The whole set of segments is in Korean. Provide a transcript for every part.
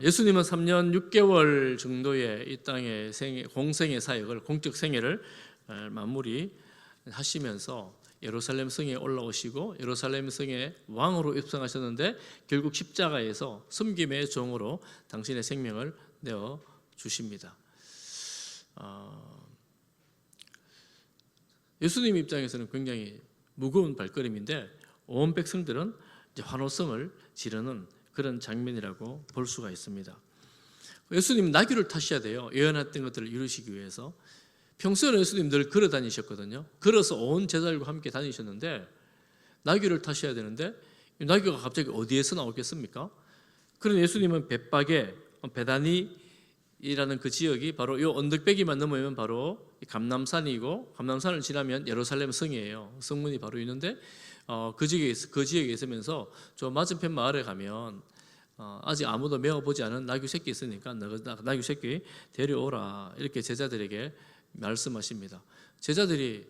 예수님은 3년 6개월 정도의 이 땅의 공생의 사역을, 공적 생애를 마무리하시면서 예루살렘 성에 올라오시고 예루살렘 성에 왕으로 입성하셨는데 결국 십자가에서 섬김의 종으로 당신의 생명을 내어 주십니다. 예수님 입장에서는 굉장히 무거운 발걸음인데 온 백성들은 이제 환호성을 지르는 그런 장면이라고 볼 수가 있습니다. 예수님 나귀를 타셔야 돼요. 예언했던 것들을 이루시기 위해서. 평소에는 예수님 늘 걸어 다니셨거든요. 걸어서 온 제자들과 함께 다니셨는데 나귀를 타셔야 되는데 나귀가 갑자기 어디에서 나오겠습니까? 그런 예수님은 벳박에 베다니라는 그 지역이 바로 이 언덕배기만 넘으면 바로 감람산이고 감람산을 지나면 예루살렘 성이에요. 성문이 바로 있는데 그 지역에 있으면서 저 맞은편 마을에 가면 아직 아무도 메어보지 않은 나귀 새끼 있으니까 나귀 새끼 데려오라 이렇게 제자들에게 말씀하십니다. 제자들이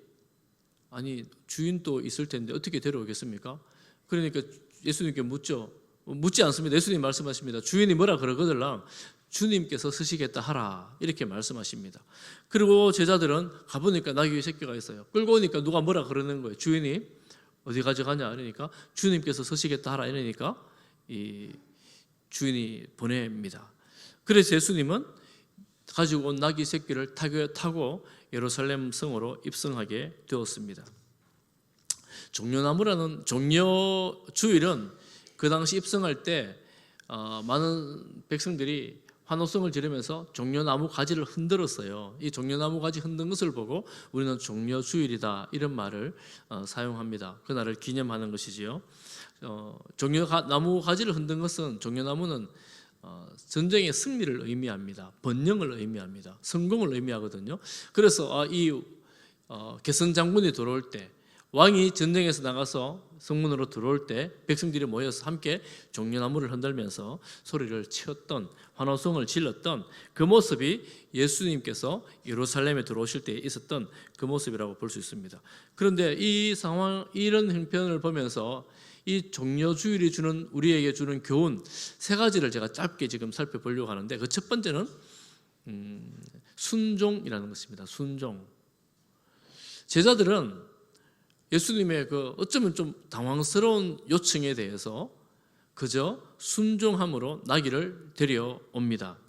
아니 주인도 있을 텐데 어떻게 데려오겠습니까? 그러니까 예수님께 묻지 않습니다. 예수님 말씀하십니다. 주인이 뭐라 그러거들랑 주님께서 쓰시겠다 하라 이렇게 말씀하십니다. 그리고 제자들은 가보니까 나귀 새끼가 있어요. 끌고 오니까 누가 뭐라 그러는 거예요. 주인이 어디 가져가냐 이러니까 주님께서 쓰시겠다 하라 이러니까 이 주인이 보냅니다. 그래서 예수님은 가지고 온 나귀 새끼를 타고 예루살렘 성으로 입성하게 되었습니다. 종려나무라는 종려주일은 그 당시 입성할 때 많은 백성들이 환호성을 지르면서 종려나무 가지를 흔들었어요. 이 종려나무 가지 흔든 것을 보고 우리는 종려주일이다 이런 말을 사용합니다. 그날을 기념하는 것이지요. 종려나무 가지를 흔든 것은 종려나무는 전쟁의 승리를 의미합니다. 번영을 의미합니다. 성공을 의미하거든요. 그래서 이 개선 장군이 들어올 때 왕이 전쟁에서 나가서 성문으로 들어올 때 백성들이 모여서 함께 종려나무를 흔들면서 소리를 치었던 환호성을 질렀던 그 모습이 예수님께서 예루살렘에 들어오실 때 있었던 그 모습이라고 볼 수 있습니다. 그런데 이 상황 이런 형편을 보면서 이 종려주일이 우리에게 주는 교훈 세 가지를 제가 짧게 지금 살펴보려고 하는데 그 첫 번째는 순종이라는 것입니다. 순종. 제자들은 예수님의 그 어쩌면 좀 당황스러운 요청에 대해서 그저 순종함으로 나귀를 데려옵니다.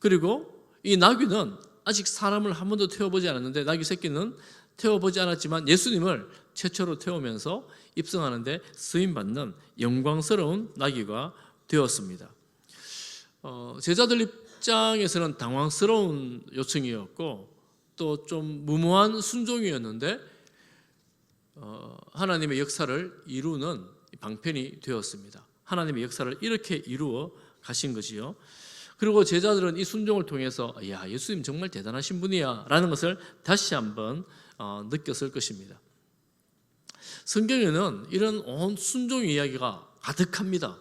그리고 이 나귀는 아직 사람을 한 번도 태워보지 않았는데 나귀 새끼는 태워보지 않았지만 예수님을 최초로 태우면서 입성하는데 쓰임받는 영광스러운 나귀가 되었습니다. 제자들 입장에서는 당황스러운 요청이었고 또 좀 무모한 순종이었는데 하나님의 역사를 이루는 방편이 되었습니다. 하나님의 역사를 이렇게 이루어 가신 거지요. 그리고 제자들은 이 순종을 통해서 야 예수님 정말 대단하신 분이야 라는 것을 다시 한번 느꼈을 것입니다. 성경에는 이런 온 순종 이야기가 가득합니다.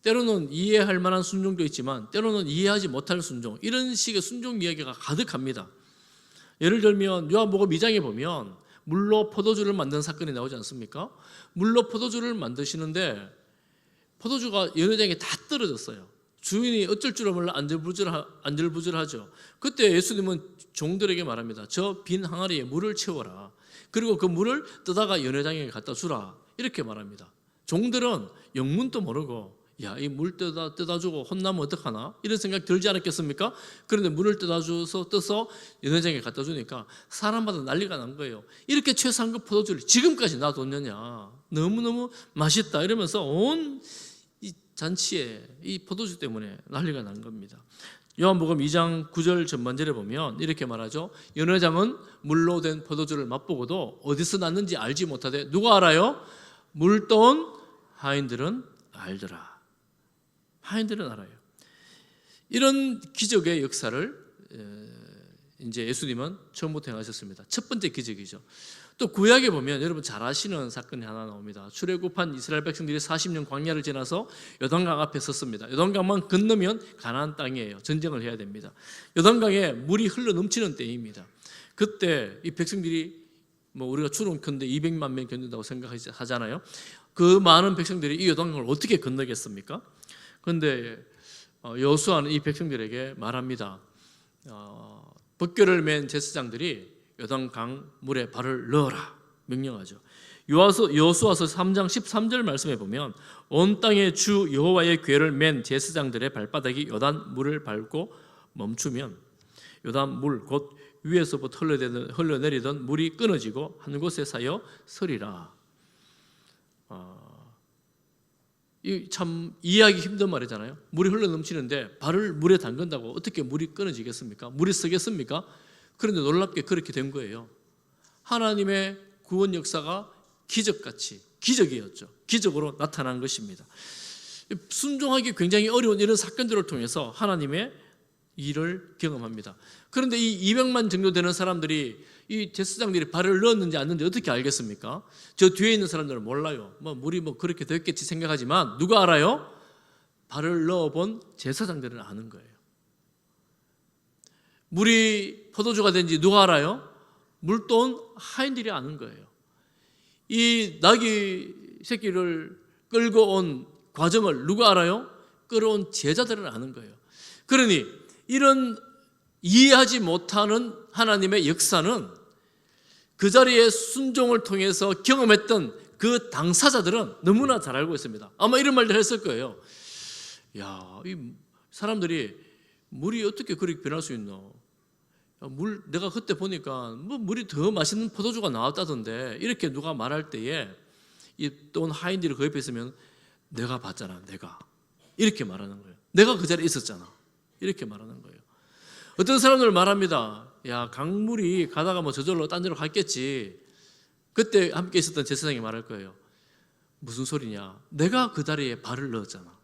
때로는 이해할 만한 순종도 있지만 때로는 이해하지 못할 순종, 이런 식의 순종 이야기가 가득합니다. 예를 들면 요한복음 2장에 보면 물로 포도주를 만든 사건이 나오지 않습니까? 물로 포도주를 만드시는데 포도주가 여러 장에 다 떨어졌어요. 주인이 어쩔 줄을 몰라 안절부절하죠. 그때 예수님은 종들에게 말합니다. 저 빈 항아리에 물을 채워라. 그리고 그 물을 떠다가 연회장에 갖다 주라. 이렇게 말합니다. 종들은 영문도 모르고 야, 이 물 떠다 주고 혼나면 어떡하나? 이런 생각 들지 않았겠습니까? 그런데 물을 떠서 연회장에 갖다 주니까 사람마다 난리가 난 거예요. 이렇게 최상급 포도주를 지금까지 놔뒀느냐? 너무너무 맛있다. 이러면서 온 이 잔치에 이 포도주 때문에 난리가 난 겁니다. 요한복음 2장 9절 전반절에 보면 이렇게 말하죠. 연회장은 물로 된 포도주를 맛보고도 어디서 났는지 알지 못하되 누가 알아요? 물 떠온 하인들은 알더라. 하인들은 알아요. 이런 기적의 역사를 이제 예수님은 처음부터 행하셨습니다. 첫 번째 기적이죠. 또 구약에 보면 여러분 잘 아시는 사건이 하나 나옵니다. 출애굽한 이스라엘 백성들이 40년 광야를 지나서 요단강 앞에 섰습니다. 요단강만 건너면 가나안 땅이에요. 전쟁을 해야 됩니다. 요단강에 물이 흘러 넘치는 때입니다. 그때 이 백성들이 우리가 추론컨대 200만 명 견딘다고 생각하잖아요. 그 많은 백성들이 이 요단강을 어떻게 건너겠습니까? 그런데 여호수아는 이 백성들에게 말합니다. 벗결을 맨 제사장들이 요단강 물에 발을 넣어라 명령하죠. 여호수아서 3장 13절 말씀에 보면 온 땅의 주 여호와의 궤를 맨 제사장들의 발바닥이 요단 물을 밟고 멈추면 요단 물 곧 위에서부터 흘러내리던 물이 끊어지고 한 곳에 쌓여 서리라. 이 참 이해하기 힘든 말이잖아요. 물이 흘러넘치는데 발을 물에 담근다고 어떻게 물이 끊어지겠습니까? 물이 쓰겠습니까? 그런데 놀랍게 그렇게 된 거예요. 하나님의 구원 역사가 기적같이 기적이었죠. 기적으로 나타난 것입니다. 순종하기 굉장히 어려운 이런 사건들을 통해서 하나님의 일을 경험합니다. 그런데 이 200만 정도 되는 사람들이 이 제사장들이 발을 넣었는지 안 넣었는지 어떻게 알겠습니까? 저 뒤에 있는 사람들은 몰라요. 물이 그렇게 됐겠지 생각하지만 누가 알아요? 발을 넣어본 제사장들은 아는 거예요. 물이 포도주가 된지 누가 알아요? 물돈 하인들이 아는 거예요. 이 나귀 새끼를 끌고 온 과정을 누가 알아요? 끌어온 제자들은 아는 거예요. 그러니 이런 이해하지 못하는 하나님의 역사는 그 자리에 순종을 통해서 경험했던 그 당사자들은 너무나 잘 알고 있습니다. 아마 이런 말들 했을 거예요. 야, 이 사람들이 물이 어떻게 그렇게 변할 수 있노? 내가 그때 보니까 물이 더 맛있는 포도주가 나왔다던데 이렇게 누가 말할 때에 이 또 하인들이 그 옆에 있으면 내가 봤잖아, 내가 이렇게 말하는 거예요. 내가 그 자리에 있었잖아 이렇게 말하는 거예요. 어떤 사람들 말합니다. 야, 강물이 가다가 저절로 딴 데로 갔겠지. 그때 함께 있었던 제사장이 말할 거예요. 무슨 소리냐? 내가 그 다리에 발을 넣었잖아.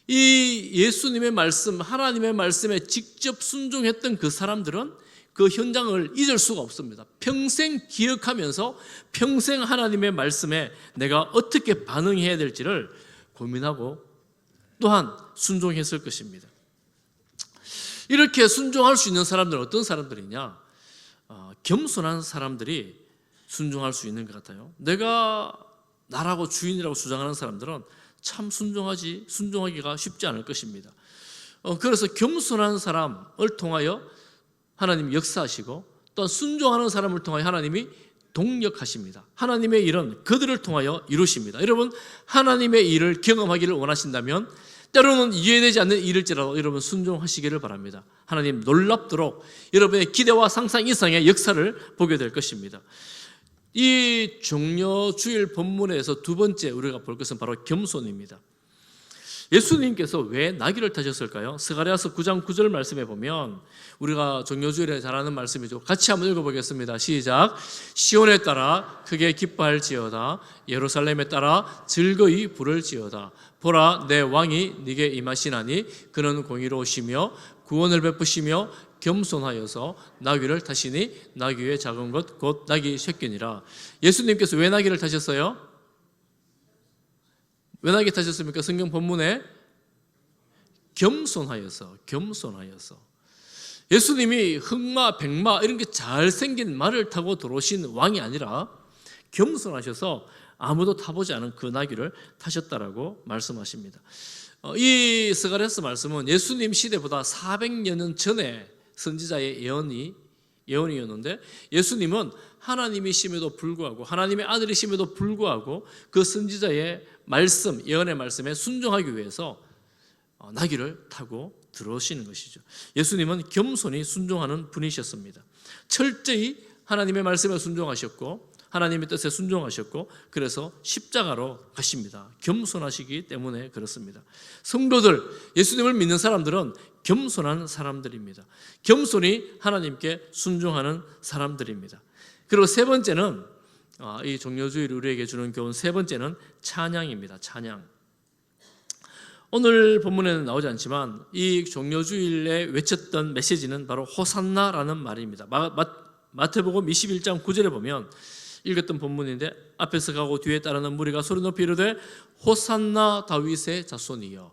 이 예수님의 말씀, 하나님의 말씀에 직접 순종했던 그 사람들은 그 현장을 잊을 수가 없습니다. 평생 기억하면서 평생 하나님의 말씀에 내가 어떻게 반응해야 될지를 고민하고 또한 순종했을 것입니다. 이렇게 순종할 수 있는 사람들은 어떤 사람들이냐? 겸손한 사람들이 순종할 수 있는 것 같아요. 내가 나라고 주인이라고 주장하는 사람들은 참 순종하기가 쉽지 않을 것입니다. 그래서 겸손한 사람을 통하여 하나님이 역사하시고 또 순종하는 사람을 통하여 하나님이 동력하십니다. 하나님의 일은 그들을 통하여 이루십니다. 여러분, 하나님의 일을 경험하기를 원하신다면 때로는 이해되지 않는 일일지라도 여러분 순종하시기를 바랍니다. 하나님 놀랍도록 여러분의 기대와 상상 이상의 역사를 보게 될 것입니다. 이 종려주일 본문에서 두 번째 우리가 볼 것은 바로 겸손입니다. 예수님께서 왜 나귀를 타셨을까요? 스가랴서 9장 9절 말씀에 보면 우리가 종려주일에 잘 아는 말씀이죠. 같이 한번 읽어보겠습니다. 시작. 시온에 따라 크게 기뻐할지어다. 예루살렘에 따라 즐거이 부를지어다. 보라, 내 왕이 네게 임하시나니 그는 공의로우시며 구원을 베푸시며 겸손하여서 나귀를 타시니 나귀의 작은 것 곧 나귀 새끼니라. 예수님께서 왜 나귀를 타셨어요? 왜 나귀 타셨습니까? 성경 본문에 겸손하여서. 예수님이 흑마, 백마 이런 게 잘생긴 말을 타고 들어오신 왕이 아니라 겸손하셔서 아무도 타보지 않은 그 나귀를 타셨다라고 말씀하십니다. 이 스가랴서 말씀은 예수님 시대보다 400년 전에 선지자의 예언이었는데 예수님은 하나님이심에도 불구하고 하나님의 아들이심에도 불구하고 그 선지자의 말씀, 예언의 말씀에 순종하기 위해서 나귀를 타고 들어오시는 것이죠. 예수님은 겸손히 순종하는 분이셨습니다. 철저히 하나님의 말씀에 순종하셨고 하나님의 뜻에 순종하셨고 그래서 십자가로 가십니다. 겸손하시기 때문에 그렇습니다. 성도들, 예수님을 믿는 사람들은 겸손한 사람들입니다. 겸손히 하나님께 순종하는 사람들입니다. 그리고 세 번째는 이 종려주일이 우리에게 주는 교훈 세 번째는 찬양입니다. 찬양. 오늘 본문에는 나오지 않지만 이 종려주일에 외쳤던 메시지는 바로 호산나라는 말입니다. 마태복음 21장 9절에 보면 읽었던 본문인데 앞에서 가고 뒤에 따르는 무리가 소리 높이 이르되 호산나 다윗의 자손이여.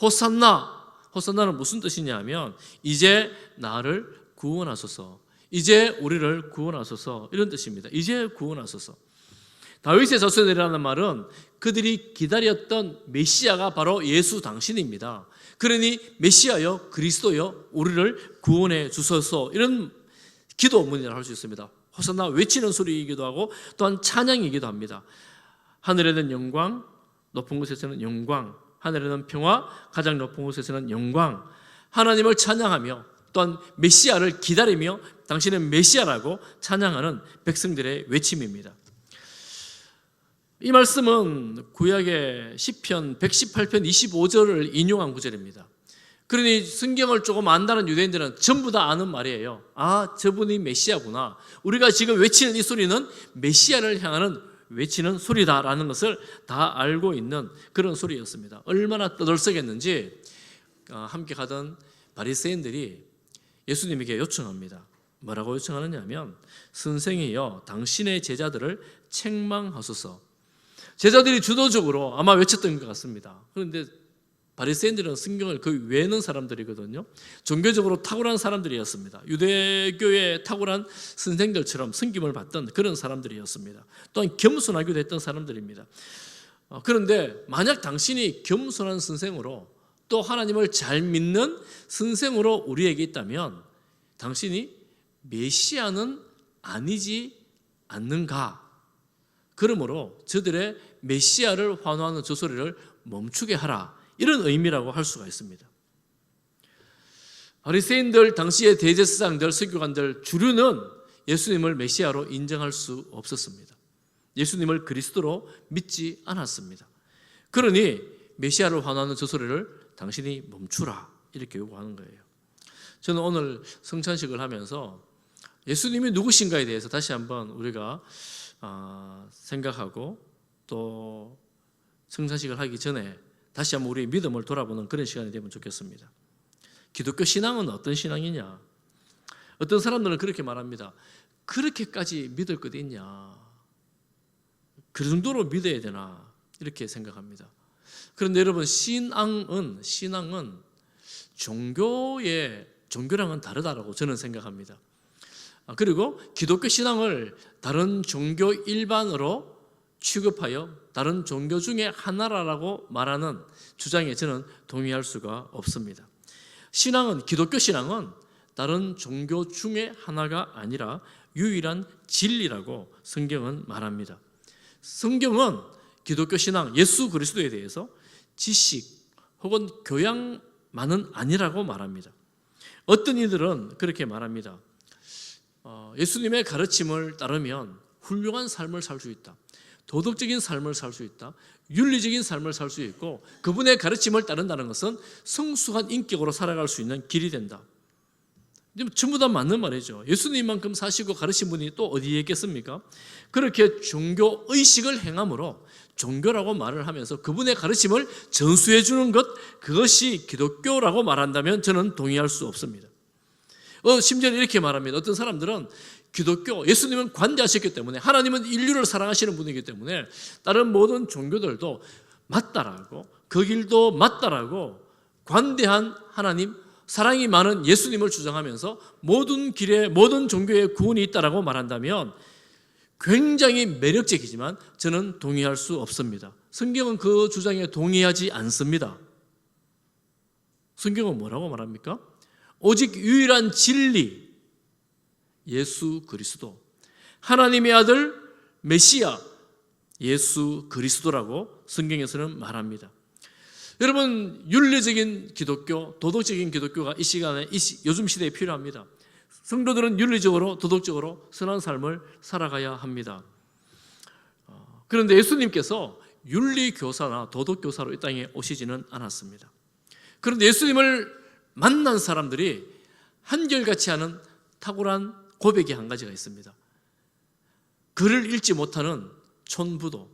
호산나는 무슨 뜻이냐 하면 이제 나를 구원하소서, 이제 우리를 구원하소서 이런 뜻입니다. 이제 구원하소서. 다윗의 자손이라는 말은 그들이 기다렸던 메시아가 바로 예수 당신입니다. 그러니 메시아여 그리스도여 우리를 구원해 주소서, 이런 기도문이라고 할 수 있습니다. 호산나 외치는 소리이기도 하고 또한 찬양이기도 합니다. 하늘에는 영광, 높은 곳에서는 영광, 하늘에는 평화, 가장 높은 곳에서는 영광. 하나님을 찬양하며 또한 메시아를 기다리며 당신은 메시아라고 찬양하는 백성들의 외침입니다. 이 말씀은 구약의 시편 118편 25절을 인용한 구절입니다. 그러니 성경을 조금 안다는 유대인들은 전부 다 아는 말이에요. 아, 저분이 메시아구나. 우리가 지금 외치는 이 소리는 메시아를 향하는 외치는 소리다라는 것을 다 알고 있는 그런 소리였습니다. 얼마나 떠들썩했는지 함께 가던 바리새인들이 예수님에게 요청합니다. 뭐라고 요청하느냐 하면, 선생이여 당신의 제자들을 책망하소서. 제자들이 주도적으로 아마 외쳤던 것 같습니다. 그런데 바리새인들은 성경을 거의 외우는 사람들이거든요. 종교적으로 탁월한 사람들이었습니다. 유대교의 탁월한 선생들처럼 섬김을 받던 그런 사람들이었습니다. 또한 겸손하기도 했던 사람들입니다. 그런데 만약 당신이 겸손한 선생으로 또 하나님을 잘 믿는 선생으로 우리에게 있다면 당신이 메시아는 아니지 않는가? 그러므로 저들의 메시아를 환호하는 저 소리를 멈추게 하라, 이런 의미라고 할 수가 있습니다. 바리새인들, 당시의 대제사장들, 서기관들 주류는 예수님을 메시아로 인정할 수 없었습니다. 예수님을 그리스도로 믿지 않았습니다. 그러니 메시아를 환호하는 저 소리를 당신이 멈추라, 이렇게 요구하는 거예요. 저는 오늘 성찬식을 하면서 예수님이 누구신가에 대해서 다시 한번 우리가 생각하고 또 성찬식을 하기 전에 다시 한번 우리의 믿음을 돌아보는 그런 시간이 되면 좋겠습니다. 기독교 신앙은 어떤 신앙이냐? 어떤 사람들은 그렇게 말합니다. 그렇게까지 믿을 것 있냐? 그 정도로 믿어야 되나? 이렇게 생각합니다. 그런데 여러분, 신앙은 종교랑은 다르다라고 저는 생각합니다. 그리고 기독교 신앙을 다른 종교 일반으로 취급하여 다른 종교 중에 하나라고 말하는 주장에 저는 동의할 수가 없습니다. 기독교 신앙은 다른 종교 중에 하나가 아니라 유일한 진리라고 성경은 말합니다. 성경은 기독교 신앙, 예수 그리스도에 대해서 지식 혹은 교양만은 아니라고 말합니다. 어떤 이들은 그렇게 말합니다. 예수님의 가르침을 따르면 훌륭한 삶을 살 수 있다. 도덕적인 삶을 살 수 있다. 윤리적인 삶을 살 수 있고, 그분의 가르침을 따른다는 것은 성숙한 인격으로 살아갈 수 있는 길이 된다. 전부 다 맞는 말이죠. 예수님만큼 사시고 가르친 분이 또 어디에 있겠습니까? 그렇게 종교 의식을 행함으로 종교라고 말을 하면서 그분의 가르침을 전수해 주는 것, 그것이 기독교라고 말한다면 저는 동의할 수 없습니다. 심지어 이렇게 말합니다. 어떤 사람들은 기독교, 예수님은 관대하셨기 때문에, 하나님은 인류를 사랑하시는 분이기 때문에 다른 모든 종교들도 맞다라고, 그 길도 맞다라고 관대한 하나님, 사랑이 많은 예수님을 주장하면서 모든 길에, 모든 종교에 구원이 있다라고 말한다면 굉장히 매력적이지만 저는 동의할 수 없습니다. 성경은 그 주장에 동의하지 않습니다. 성경은 뭐라고 말합니까? 오직 유일한 진리, 예수 그리스도, 하나님의 아들 메시아 예수 그리스도라고 성경에서는 말합니다. 여러분, 윤리적인 기독교, 도덕적인 기독교가 이 시간에, 요즘 시대에 필요합니다. 성도들은 윤리적으로, 도덕적으로 선한 삶을 살아가야 합니다. 그런데 예수님께서 윤리교사나 도덕교사로 이 땅에 오시지는 않았습니다. 그런데 예수님을 만난 사람들이 한결같이 하는 탁월한 고백이 한 가지가 있습니다. 글을 읽지 못하는 촌부도,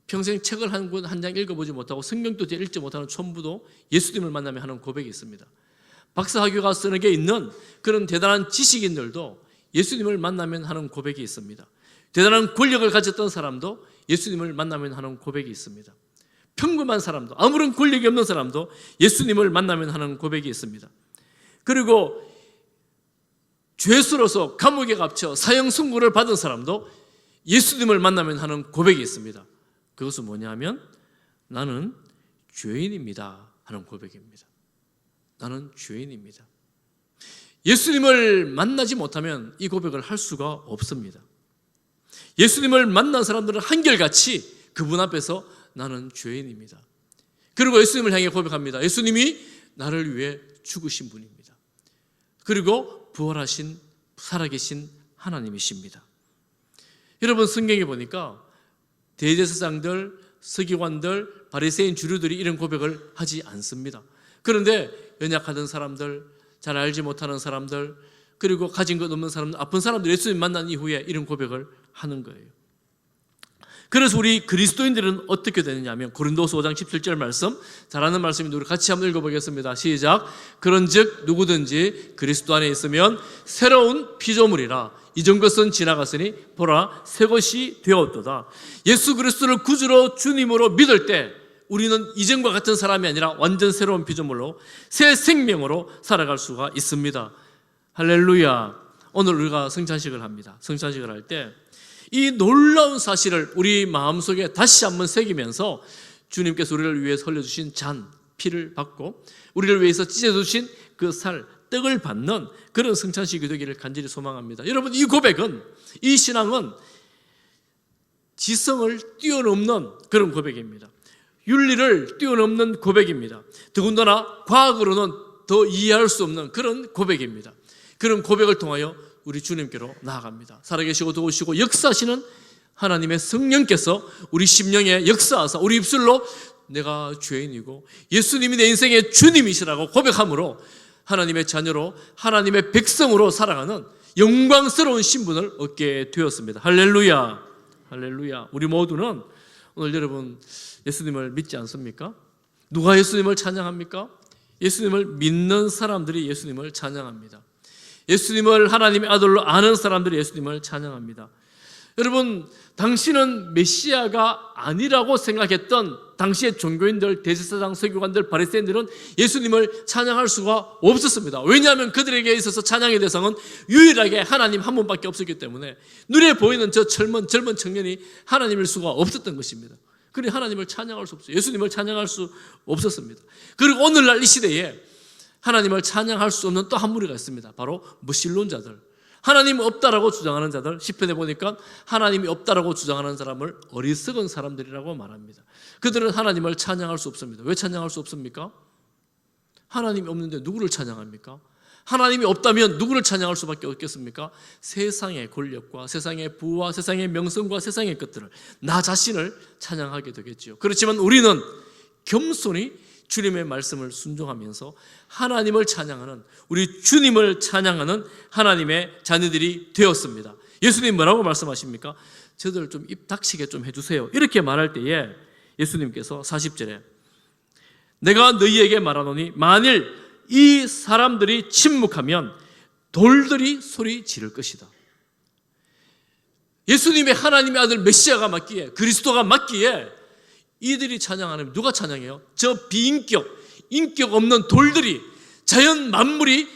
평생 책을 한 장 읽어보지 못하고 성경도 잘 읽지 못하는 촌부도 예수님을 만나면 하는 고백이 있습니다. 박사학위가 서너 개 있는 그런 대단한 지식인들도 예수님을 만나면 하는 고백이 있습니다. 대단한 권력을 가졌던 사람도 예수님을 만나면 하는 고백이 있습니다. 평범한 사람도, 아무런 권력이 없는 사람도 예수님을 만나면 하는 고백이 있습니다. 그리고 죄수로서 감옥에 갇혀 사형 선고를 받은 사람도 예수님을 만나면 하는 고백이 있습니다. 그것은 뭐냐면 나는 죄인입니다 하는 고백입니다. 나는 죄인입니다. 예수님을 만나지 못하면 이 고백을 할 수가 없습니다. 예수님을 만난 사람들은 한결같이 그분 앞에서 나는 죄인입니다. 그리고 예수님을 향해 고백합니다. 예수님이 나를 위해 죽으신 분입니다. 그리고 부활하신 살아계신 하나님이십니다. 여러분, 성경에 보니까 대제사장들, 서기관들, 바리새인 주류들이 이런 고백을 하지 않습니다. 그런데 연약하던 사람들, 잘 알지 못하는 사람들, 그리고 가진 것 없는 사람들, 아픈 사람들 예수님 만난 이후에 이런 고백을 하는 거예요. 그래서 우리 그리스도인들은 어떻게 되느냐 하면 고린도서 5장 17절 말씀, 잘 아는 말씀인데 우리 같이 한번 읽어보겠습니다. 시작. 그런즉 누구든지 그리스도 안에 있으면 새로운 피조물이라 이전 것은 지나갔으니 보라 새 것이 되었도다. 예수 그리스도를 구주로 주님으로 믿을 때 우리는 이전과 같은 사람이 아니라 완전 새로운 피조물로 새 생명으로 살아갈 수가 있습니다. 할렐루야. 오늘 우리가 성찬식을 합니다. 성찬식을 할 때 이 놀라운 사실을 우리 마음속에 다시 한번 새기면서 주님께서 우리를 위해 흘려주신 잔, 피를 받고 우리를 위해서 찢어주신 그 살, 떡을 받는 그런 성찬식이 되기를 간절히 소망합니다. 여러분, 이 고백은, 이 신앙은 지성을 뛰어넘는 그런 고백입니다. 윤리를 뛰어넘는 고백입니다. 더군다나 과학으로는 더 이해할 수 없는 그런 고백입니다. 그런 고백을 통하여 우리 주님께로 나아갑니다. 살아계시고 도우시고 역사하시는 하나님의 성령께서 우리 심령에 역사하사 우리 입술로 내가 죄인이고 예수님이 내 인생의 주님이시라고 고백함으로 하나님의 자녀로 하나님의 백성으로 살아가는 영광스러운 신분을 얻게 되었습니다. 할렐루야. 할렐루야. 우리 모두는 오늘 여러분 예수님을 믿지 않습니까? 누가 예수님을 찬양합니까? 예수님을 믿는 사람들이 예수님을 찬양합니다. 예수님을 하나님의 아들로 아는 사람들이 예수님을 찬양합니다. 여러분, 당신은 메시아가 아니라고 생각했던 당시의 종교인들, 대제사장, 서기관들, 바리새인들은 예수님을 찬양할 수가 없었습니다. 왜냐하면 그들에게 있어서 찬양의 대상은 유일하게 하나님 한 분밖에 없었기 때문에 눈에 보이는 저 젊은 청년이 하나님일 수가 없었던 것입니다. 그러니 하나님을 찬양할 수 없어요. 예수님을 찬양할 수 없었습니다. 그리고 오늘날 이 시대에 하나님을 찬양할 수 없는 또 한 무리가 있습니다. 바로 무신론자들, 하나님 없다라고 주장하는 자들. 시편에 보니까 하나님이 없다라고 주장하는 사람을 어리석은 사람들이라고 말합니다. 그들은 하나님을 찬양할 수 없습니다. 왜 찬양할 수 없습니까? 하나님이 없는데 누구를 찬양합니까? 하나님이 없다면 누구를 찬양할 수밖에 없겠습니까? 세상의 권력과 세상의 부와 세상의 명성과 세상의 것들을, 나 자신을 찬양하게 되겠지요. 그렇지만 우리는 겸손히 주님의 말씀을 순종하면서 하나님을 찬양하는, 우리 주님을 찬양하는 하나님의 자녀들이 되었습니다. 예수님 뭐라고 말씀하십니까? 저들 좀 입 닥치게 좀 해주세요. 이렇게 말할 때에 예수님께서 40절에 내가 너희에게 말하노니 만일 이 사람들이 침묵하면 돌들이 소리 지를 것이다. 예수님의 하나님의 아들 메시아가 맞기에, 그리스도가 맞기에 이들이 찬양하는, 누가 찬양해요? 저 비인격, 인격 없는 돌들이, 자연 만물이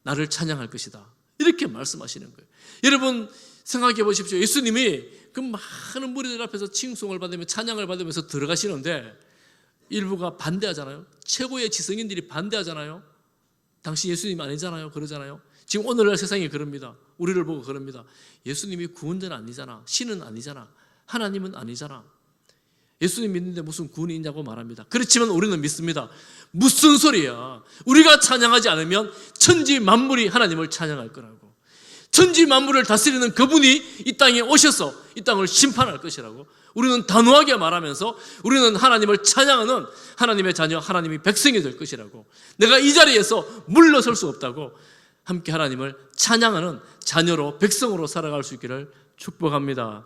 나를 찬양할 것이다. 이렇게 말씀하시는 거예요. 여러분 생각해 보십시오. 예수님이 그 많은 무리들 앞에서 칭송을 받으며 찬양을 받으면서 들어가시는데 일부가 반대하잖아요. 최고의 지성인들이 반대하잖아요. 당신 예수님 아니잖아요. 그러잖아요. 지금 오늘날 세상이 그럽니다. 우리를 보고 그럽니다. 예수님이 구원자는 아니잖아. 신은 아니잖아. 하나님은 아니잖아. 예수님 믿는데 무슨 구원이 있냐고 말합니다. 그렇지만 우리는 믿습니다. 무슨 소리야. 우리가 찬양하지 않으면 천지 만물이 하나님을 찬양할 거라고. 천지 만물을 다스리는 그분이 이 땅에 오셔서 이 땅을 심판할 것이라고 우리는 단호하게 말하면서 우리는 하나님을 찬양하는 하나님의 자녀, 하나님의 백성이 될 것이라고, 내가 이 자리에서 물러설 수 없다고 함께 하나님을 찬양하는 자녀로 백성으로 살아갈 수 있기를 축복합니다.